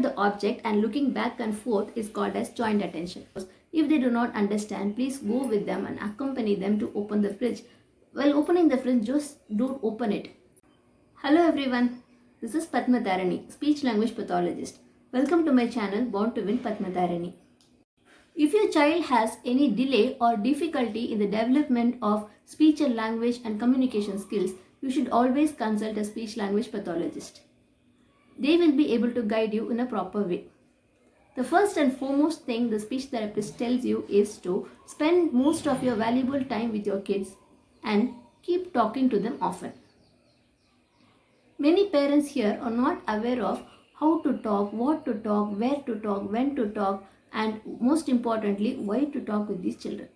the object and looking back and forth is called as joint attention. If they do not understand, please go with them and accompany them to open the fridge. While opening the fridge, just don't open it. Hello everyone, this is Padma Dharani, speech language pathologist. Welcome to my channel Born to Win Padma Dharani. If your child has any delay or difficulty in the development of speech and language and communication skills, you should always consult a speech language pathologist. They will be able to guide you in a proper way. The first and foremost thing the speech therapist tells you is to spend most of your valuable time with your kids and keep talking to them often. Many parents here are not aware of how to talk, what to talk, where to talk, when to talk, and most importantly, why to talk with these children.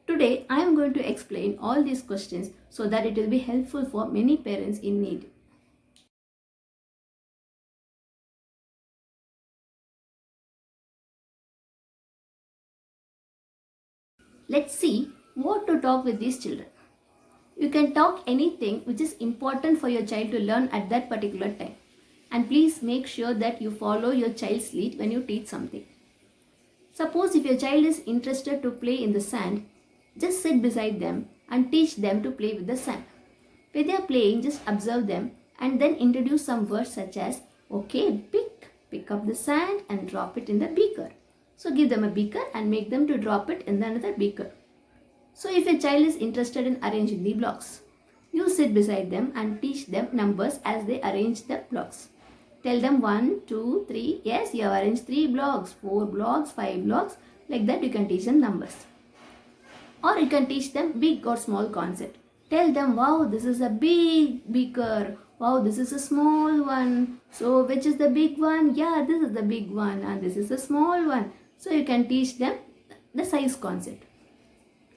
Today, I am going to explain all these questions so that it will be helpful for many parents in need. Let's see what to talk with these children. You can talk anything which is important for your child to learn at that particular time. And please make sure that you follow your child's lead when you teach something. Suppose if your child is interested to play in the sand, just sit beside them and teach them to play with the sand. When they are playing, just observe them and then introduce some words such as, okay, pick up the sand and drop it in the beaker. So give them a beaker and make them to drop it in another beaker. So if your child is interested in arranging the blocks, you sit beside them and teach them numbers as they arrange the blocks. Tell them 1, 2, 3, yes, you have arranged 3 blocks, 4 blocks, 5 blocks. Like that you can teach them numbers. Or you can teach them big or small concept. Tell them, wow, this is a big beaker. Wow, this is a small one. So which is the big one? Yeah, this is the big one and this is the small one. So you can teach them the size concept.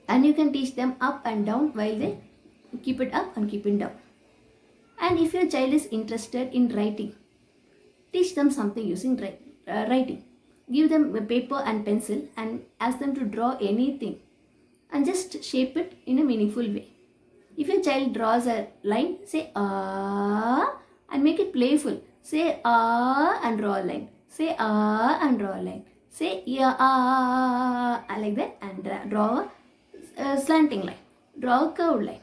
And you can teach them up and down while they keep it up and keep it down. And if your child is interested in writing, teach them something using writing. Give them a paper and pencil and ask them to draw anything and just shape it in a meaningful way. If your child draws a line, say ah and make it playful. Say ah and draw a line. Say ah and draw a line. Say yeah ah like that and draw a slanting line. Draw a curved line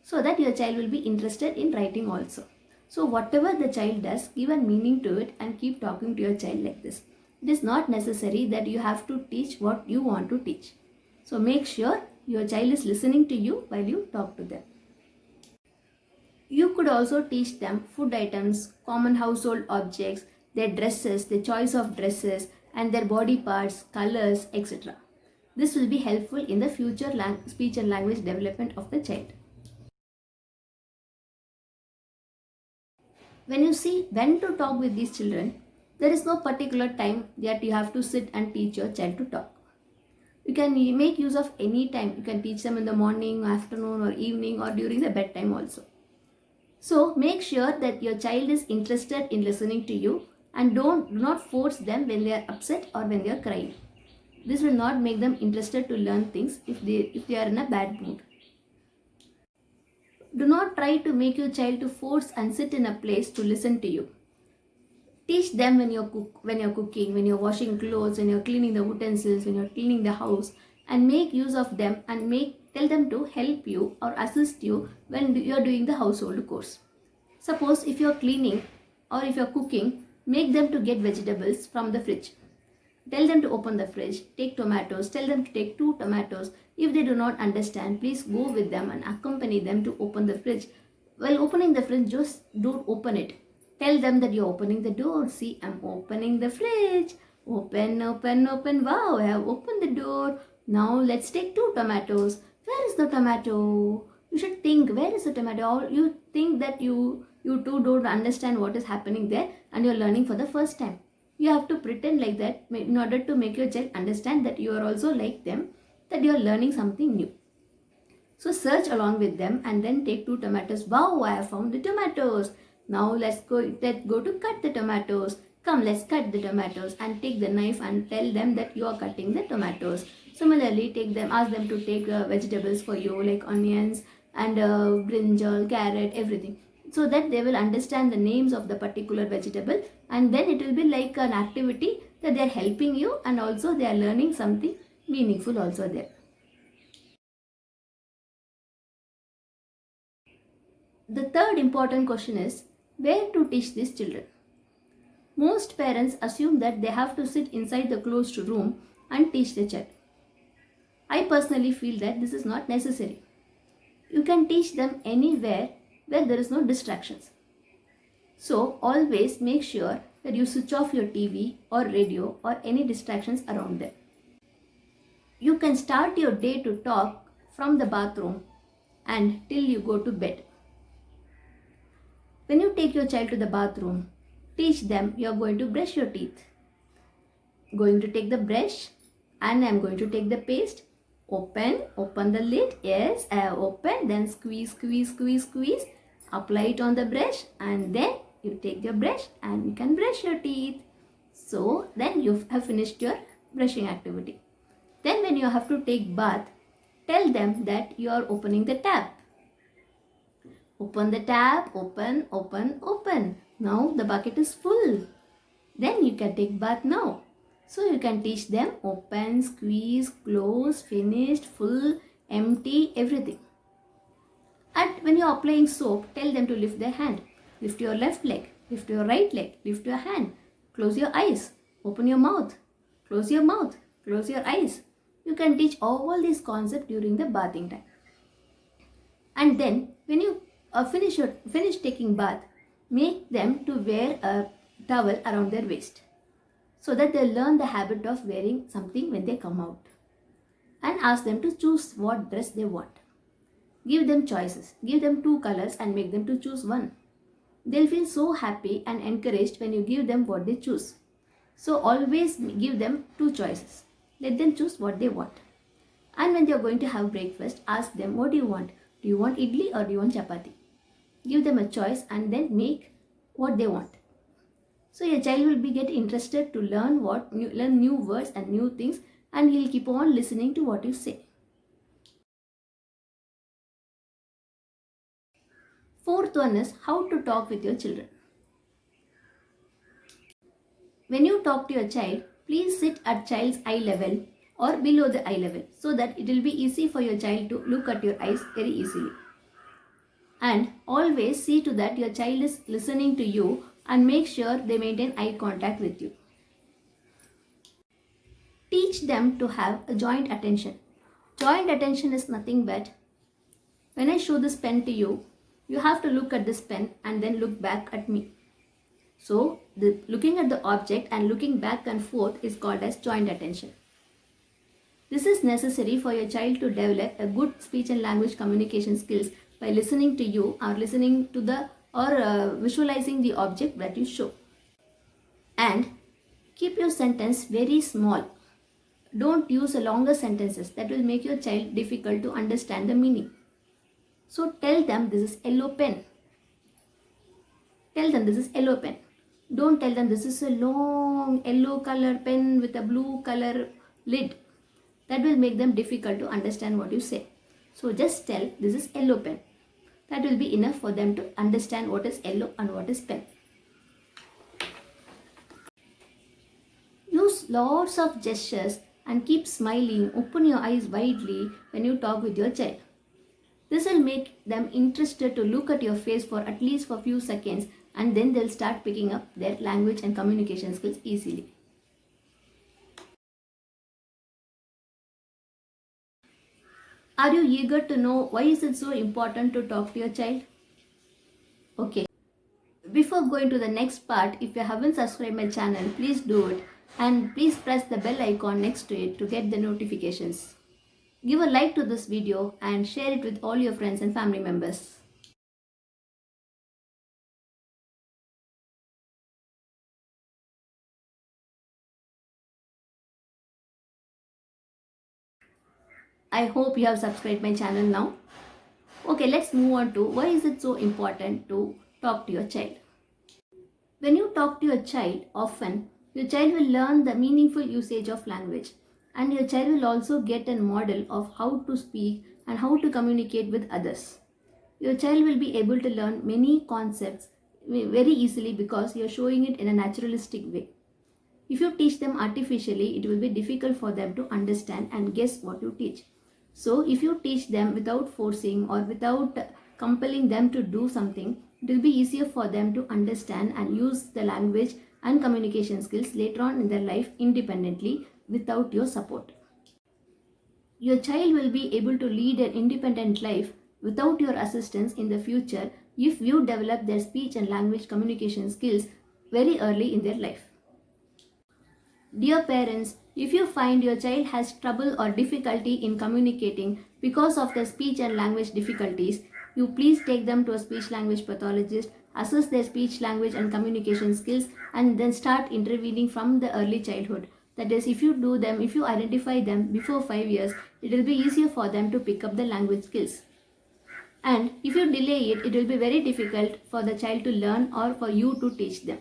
so that your child will be interested in writing also. So whatever the child does, give a meaning to it and keep talking to your child like this. It is not necessary that you have to teach what you want to teach. So make sure your child is listening to you while you talk to them. You could also teach them food items, common household objects, their dresses, their choice of dresses, and their body parts, colors, etc. This will be helpful in the future speech and language development of the child. When you see when to talk with these children, there is no particular time that you have to sit and teach your child to talk. You can make use of any time. You can teach them in the morning, afternoon or evening or during the bedtime also. So make sure that your child is interested in listening to you and do not force them when they are upset or when they are crying. This will not make them interested to learn things if they are in a bad mood. Do not try to make your child to force and sit in a place to listen to you. Teach them when you're cooking, when you're washing clothes, when you're cleaning the utensils, when you're cleaning the house, and make use of them and tell them to help you or assist you when you're doing the household chores. Suppose if you're cleaning or if you're cooking, make them to get vegetables from the fridge. Tell them to open the fridge, take tomatoes, tell them to take 2 tomatoes. If they do not understand, please go with them and accompany them to open the fridge. While opening the fridge, just don't open it. Tell them that you're opening the door. See, I'm opening the fridge. Open, open, open. Wow, I have opened the door. Now let's take 2 tomatoes. Where is the tomato? You should think, where is the tomato? Or you think that you two don't understand what is happening there and you're learning for the first time. You have to pretend like that in order to make your child understand that you are also like them, that you are learning something new. So search along with them and then take 2 tomatoes. Wow, I have found the tomatoes. Now let's go to cut the tomatoes. Come, let's cut the tomatoes and take the knife and tell them that you are cutting the tomatoes. Similarly, ask them to take vegetables for you like onions and brinjal, carrot, everything. so that they will understand the names of the particular vegetable, and then it will be like an activity that they are helping you, and also they are learning something meaningful also there. The third important question is where to teach these children. Most parents assume that they have to sit inside the closed room and teach the child. I personally feel that this is not necessary. You can teach them anywhere where there is no distractions. So always make sure that you switch off your TV or radio or any distractions around them. You can start your day to talk from the bathroom and till you go to bed. When you take your child to the bathroom, teach them you are going to brush your teeth. Going to take the brush and I am going to take the paste. Open the lid. Yes, I have opened. Then squeeze. Apply it on the brush and then you take your brush and you can brush your teeth. So then you have finished your brushing activity. Then when you have to take bath, tell them that you are opening the tap. Open the tap, open. Now the bucket is full. Then you can take bath now. So you can teach them open, squeeze, close, finished, full, empty, everything. And when you are applying soap, tell them to lift their hand. Lift your left leg, lift your right leg, lift your hand. Close your eyes, open your mouth, close your mouth, close your eyes. You can teach all these concepts during the bathing time. And then when you finish taking bath, make them to wear a towel around their waist, so that they learn the habit of wearing something when they come out. And ask them to choose what dress they want. Give them choices. Give them 2 colors and make them to choose one. They'll feel so happy and encouraged when you give them what they choose. So always give them 2 choices. Let them choose what they want. And when they are going to have breakfast, ask them, what do you want? Do you want idli or do you want chapati? Give them a choice and then make what they want. So your child will get interested to learn new words and new things, and he'll keep on listening to what you say. Fourth one is how to talk with your children. When you talk to your child, please sit at child's eye level or below the eye level, so that it will be easy for your child to look at your eyes very easily. And always see to that your child is listening to you, and make sure they maintain eye contact with you. Teach them to have a joint attention. Joint attention is nothing but when I show this pen to you, you have to look at this pen and then look back at me. So looking at the object and looking back and forth is called as joint attention. This is necessary for your child to develop a good speech and language communication skills by listening to you or listening to visualizing the object that you show. And keep your sentence very small. Don't use longer sentences that will make your child difficult to understand the meaning. So tell them this is yellow pen. Tell them this is yellow pen. Don't tell them this is a long yellow color pen with a blue color lid. That will make them difficult to understand what you say. So just tell this is yellow pen. That will be enough for them to understand what is yellow and what is pen. Use lots of gestures and keep smiling. Open your eyes widely when you talk with your child. This will make them interested to look at your face for at least for a few seconds, and then they'll start picking up their language and communication skills easily. Are you eager to know why is it so important to talk to your child? Okay. Before going to the next part, if you haven't subscribed my channel, please do it, and please press the bell icon next to it to get the notifications. Give a like to this video and share it with all your friends and family members. I hope you have subscribed my channel now. Okay, let's move on to why is it so important to talk to your child. When you talk to your child often, your child will learn the meaningful usage of language, and your child will also get a model of how to speak and how to communicate with others. Your child will be able to learn many concepts very easily because you're showing it in a naturalistic way. If you teach them artificially, it will be difficult for them to understand and guess what you teach. So, if you teach them without forcing or without compelling them to do something, it will be easier for them to understand and use the language and communication skills later on in their life independently without your support. Your child will be able to lead an independent life without your assistance in the future if you develop their speech and language communication skills very early in their life. Dear parents, if you find your child has trouble or difficulty in communicating because of their speech and language difficulties, you please take them to a speech language pathologist, assess their speech language and communication skills, and then start intervening from the early childhood. That is, if you identify them before 5 years, it will be easier for them to pick up the language skills. And if you delay it, it will be very difficult for the child to learn or for you to teach them.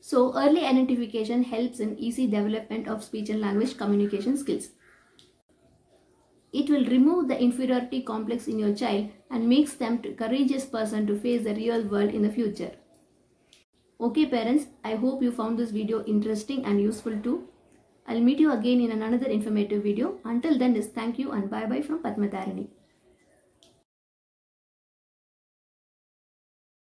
So, early identification helps in easy development of speech and language communication skills. It will remove the inferiority complex in your child and makes them a courageous person to face the real world in the future. Okay parents, I hope you found this video interesting and useful too. I'll meet you again in another informative video. Until then, thank you and bye bye from Padma Tarini.